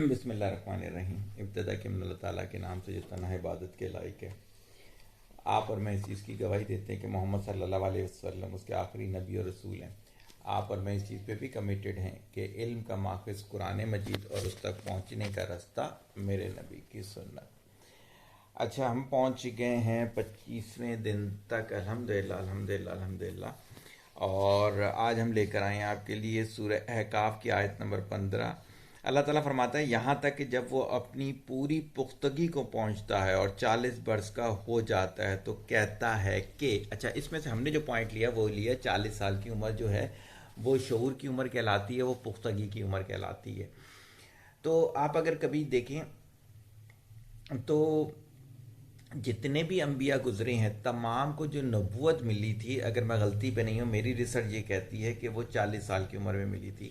بسم اللہ الرحمن الرحیم. ابتدا کے من اللہ تعالیٰ کے نام سے جو تنہا عبادت کے لائق ہے. آپ اور میں اس چیز کی گواہی دیتے ہیں کہ محمد صلی اللہ علیہ وسلم اس کے آخری نبی اور رسول ہیں. آپ اور میں اس چیز پہ بھی کمیٹڈ ہیں کہ علم کا ماخذ قرآن مجید اور اس تک پہنچنے کا رستہ میرے نبی کی سنت. اچھا، ہم پہنچ گئے ہیں 25ویں دن تک. الحمدللہ الحمدللہ الحمدللہ. اور آج ہم لے کر آئے ہیں آپ کے لیے سورہ احقاف کی آیت نمبر 15. اللہ تعالیٰ فرماتا ہے یہاں تک کہ جب وہ اپنی پوری پختگی کو پہنچتا ہے اور 40 برس کا ہو جاتا ہے تو کہتا ہے کہ اچھا، اس میں سے ہم نے جو پوائنٹ لیا وہ لیا 40 سال کی عمر جو ہے وہ شعور کی عمر کہلاتی ہے، وہ پختگی کی عمر کہلاتی ہے. تو آپ اگر کبھی دیکھیں تو جتنے بھی انبیاء گزرے ہیں تمام کو جو نبوت ملی تھی، اگر میں غلطی پہ نہیں ہوں میری ریسرچ یہ کہتی ہے کہ وہ 40 سال کی عمر میں ملی تھی.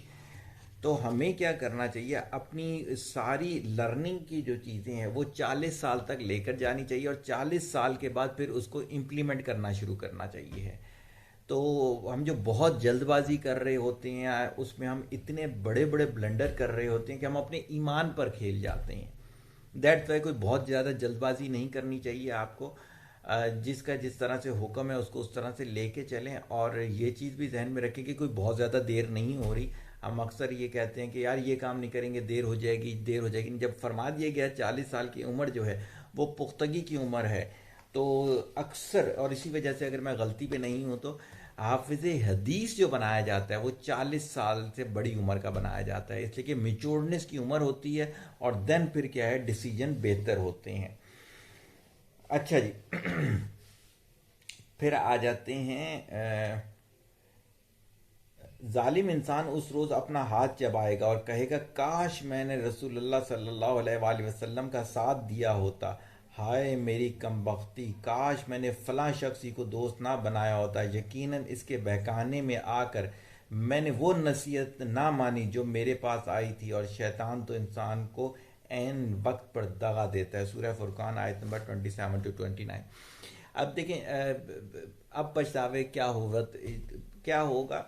تو ہمیں کیا کرنا چاہیے، اپنی ساری لرننگ کی جو چیزیں ہیں وہ 40 سال تک لے کر جانی چاہیے اور 40 سال کے بعد پھر اس کو امپلیمنٹ کرنا شروع کرنا چاہیے. تو ہم جو بہت جلد بازی کر رہے ہوتے ہیں اس میں ہم اتنے بڑے بڑے بلنڈر کر رہے ہوتے ہیں کہ ہم اپنے ایمان پر کھیل جاتے ہیں. دیٹ وائی کوئی بہت زیادہ جلد بازی نہیں کرنی چاہیے آپ کو. جس کا جس طرح سے حکم ہے اس کو اس طرح سے لے کے چلیں، اور یہ چیز بھی ذہن میں رکھیں کہ کوئی بہت زیادہ دیر نہیں ہو رہی. ہم اکثر یہ کہتے ہیں کہ یار یہ کام نہیں کریں گے دیر ہو جائے گی دیر ہو جائے گی. جب فرما دیا گیا 40 سال کی عمر جو ہے وہ پختگی کی عمر ہے، تو اکثر، اور اسی وجہ سے اگر میں غلطی پہ نہیں ہوں تو حافظ حدیث جو بنایا جاتا ہے وہ 40 سال سے بڑی عمر کا بنایا جاتا ہے، اس لیے کہ میچورنس کی عمر ہوتی ہے اور دین پھر کیا ہے ڈیسیجن بہتر ہوتے ہیں. اچھا جی، پھر آ جاتے ہیں. ظالم انسان اس روز اپنا ہاتھ چبائے گا اور کہے گا کاش میں نے رسول اللہ صلی اللہ علیہ وآلہ وسلم کا ساتھ دیا ہوتا. ہائے میری کم بختی، کاش میں نے فلاں شخصی کو دوست نہ بنایا ہوتا. یقیناً اس کے بہکانے میں آ کر میں نے وہ نصیحت نہ مانی جو میرے پاس آئی تھی، اور شیطان تو انسان کو عین وقت پر دغا دیتا ہے. سورہ فرقان آیت نمبر 27-29. اب دیکھیں اب پچھتاوے کیا ہوگا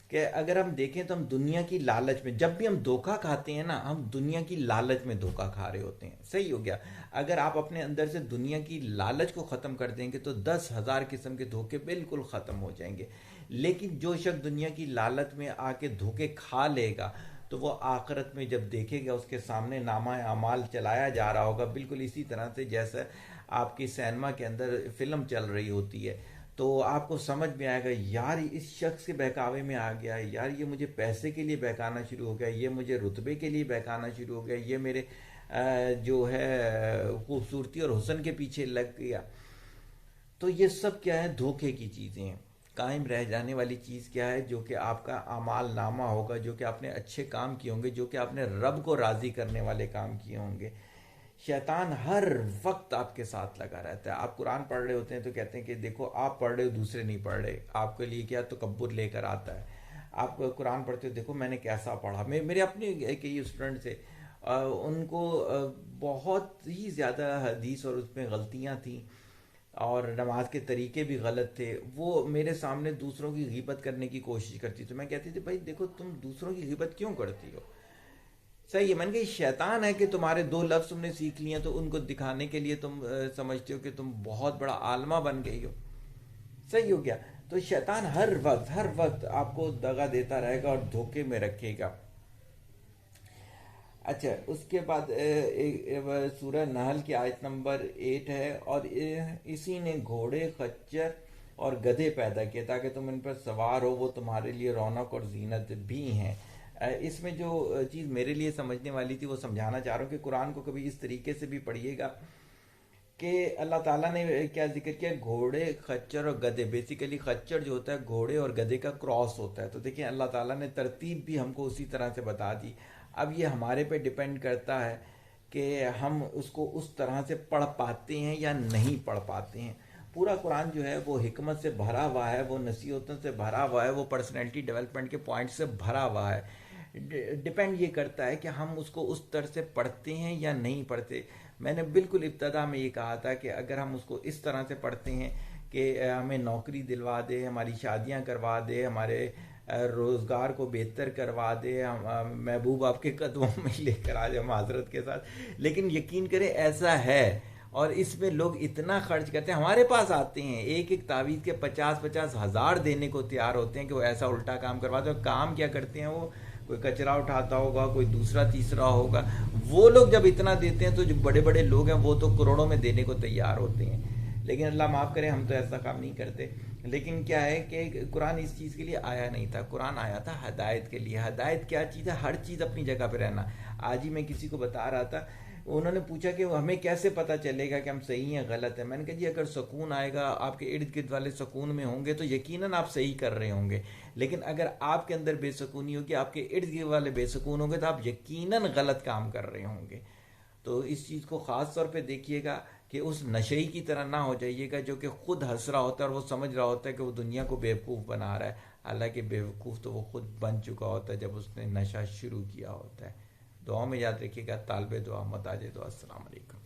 کہ اگر ہم دیکھیں تو ہم دنیا کی لالچ میں، جب بھی ہم دھوکہ کھاتے ہیں نا، ہم دنیا کی لالچ میں دھوکہ کھا رہے ہوتے ہیں. صحیح ہو گیا. اگر آپ اپنے اندر سے دنیا کی لالچ کو ختم کر دیں گے تو 10,000 قسم کے دھوکے بالکل ختم ہو جائیں گے. لیکن جو شخص دنیا کی لالچ میں آ کے دھوکے کھا لے گا تو وہ آخرت میں جب دیکھے گا اس کے سامنے نامہ اعمال چلایا جا رہا ہوگا بالکل اسی طرح سے جیسا آپ کی سینما کے اندر فلم چل رہی ہوتی ہے. تو آپ کو سمجھ میں آئے گا یار اس شخص کے بہکاوے میں آ گیا ہے، یار یہ مجھے پیسے کے لیے بہکانا شروع ہو گیا، یہ مجھے رتبے کے لیے بہکانا شروع ہو گیا، یہ میرے جو ہے خوبصورتی اور حسن کے پیچھے لگ گیا. تو یہ سب کیا ہے، دھوکے کی چیزیں ہیں. قائم رہ جانے والی چیز کیا ہے، جو کہ آپ کا اعمال نامہ ہوگا، جو کہ آپ نے اچھے کام کیے ہوں گے، جو کہ آپ نے رب کو راضی کرنے والے کام کیے ہوں گے. شیطان ہر وقت آپ کے ساتھ لگا رہتا ہے. آپ قرآن پڑھ رہے ہوتے ہیں تو کہتے ہیں کہ دیکھو آپ پڑھ رہے ہو دوسرے نہیں پڑھ رہے، آپ کے لیے کیا تکبر لے کر آتا ہے. آپ قرآن پڑھتے ہو دیکھو میں نے کیسا پڑھا. میرے اپنے کئی اسٹوڈنٹ سے ان کو بہت ہی زیادہ حدیث اور اس میں غلطیاں تھیں اور نماز کے طریقے بھی غلط تھے. وہ میرے سامنے دوسروں کی غیبت کرنے کی کوشش کرتی تو میں کہتی تھی بھائی دیکھو تم دوسروں کی غیبت کیوں کرتی ہو. صحیح ہے، میں نے کہا شیطان ہے کہ تمہارے دو لفظ تم نے سیکھ لیے تو ان کو دکھانے کے لیے تم سمجھتے ہو کہ تم بہت بڑا عالمہ بن گئی ہو. صحیح ہو گیا. تو شیطان ہر وقت آپ کو دغا دیتا رہے گا اور دھوکے میں رکھے گا. اچھا، اس کے بعد سورہ نحل کی آیت نمبر 8 ہے، اور اسی نے گھوڑے خچر اور گدھے پیدا کیے تاکہ تم ان پر سوار ہو، وہ تمہارے لیے رونق اور زینت بھی ہیں. اس میں جو چیز میرے لیے سمجھنے والی تھی وہ سمجھانا چاہ رہا ہوں کہ قرآن کو کبھی اس طریقے سے بھی پڑھیے گا کہ اللہ تعالیٰ نے کیا ذکر کیا، گھوڑے خچر اور گدھے. بیسیکلی خچر جو ہوتا ہے گھوڑے اور گدھے کا کراس ہوتا ہے. تو دیکھیں اللہ تعالیٰ نے ترتیب بھی ہم کو اسی طرح سے بتا دی. اب یہ ہمارے پہ ڈیپینڈ کرتا ہے کہ ہم اس کو اس طرح سے پڑھ پاتے ہیں یا نہیں پڑھ پاتے ہیں. پورا قرآن جو ہے وہ حکمت سے بھرا ہوا ہے، وہ نصیحتوں سے بھرا ہوا ہے، وہ پرسنالٹی ڈیولپمنٹ کے پوائنٹ سے بھرا ہوا ہے. ڈپینڈ یہ کرتا ہے کہ ہم اس کو اس طرح سے پڑھتے ہیں یا نہیں پڑھتے. میں نے بالکل ابتدا میں یہ کہا تھا کہ اگر ہم اس کو اس طرح سے پڑھتے ہیں کہ ہمیں نوکری دلوا دے، ہماری شادیاں کروا دے، ہمارے روزگار کو بہتر کروا دے، محبوب آپ کے قدموں میں لے کر آ جائے معذرت کے ساتھ. لیکن یقین کریں ایسا ہے، اور اس میں لوگ اتنا خرچ کرتے ہیں. ہمارے پاس آتے ہیں ایک ایک تعویذ کے 50-50 ہزار دینے کو تیار ہوتے ہیں کہ وہ ایسا الٹا کام کرواتے ہیں. کام کیا کرتے ہیں وہ؟ کوئی کچرا اٹھاتا ہوگا، کوئی دوسرا تیسرا ہوگا. وہ لوگ جب اتنا دیتے ہیں تو جو بڑے بڑے لوگ ہیں وہ تو کروڑوں میں دینے کو تیار ہوتے ہیں. لیکن اللہ معاف کرے، ہم تو ایسا کام نہیں کرتے. لیکن کیا ہے کہ قرآن اس چیز کے لیے آیا نہیں تھا. قرآن آیا تھا ہدایت کے لیے. ہدایت کیا چیز ہے؟ ہر چیز اپنی جگہ پہ رہنا. آج ہی میں کسی کو بتا رہا تھا، انہوں نے پوچھا کہ ہمیں کیسے پتہ چلے گا کہ ہم صحیح ہیں غلط ہیں. میں نے کہا جی اگر سکون آئے گا، آپ کے ارد گرد والے سکون میں ہوں گے تو یقیناً آپ صحیح کر رہے ہوں گے. لیکن اگر آپ کے اندر بے سکونی ہوگی، آپ کے ارد گرد والے بے سکون ہوں گے، تو آپ یقیناً غلط کام کر رہے ہوں گے. تو اس چیز کو خاص طور پہ دیکھیے گا کہ اس نشئی کی طرح نہ ہو جائیے گا جو کہ خود ہنس رہا ہوتا ہے اور وہ سمجھ رہا ہوتا ہے کہ وہ دنیا کو بیوقوف بنا رہا ہے. حالانکہ بیوقوف تو وہ خود بن چکا ہوتا ہے جب اس نے نشہ شروع کیا ہوتا ہے. دعا میں یاد رکھیے گا. طالب دعا متاج دعا. السلام علیکم.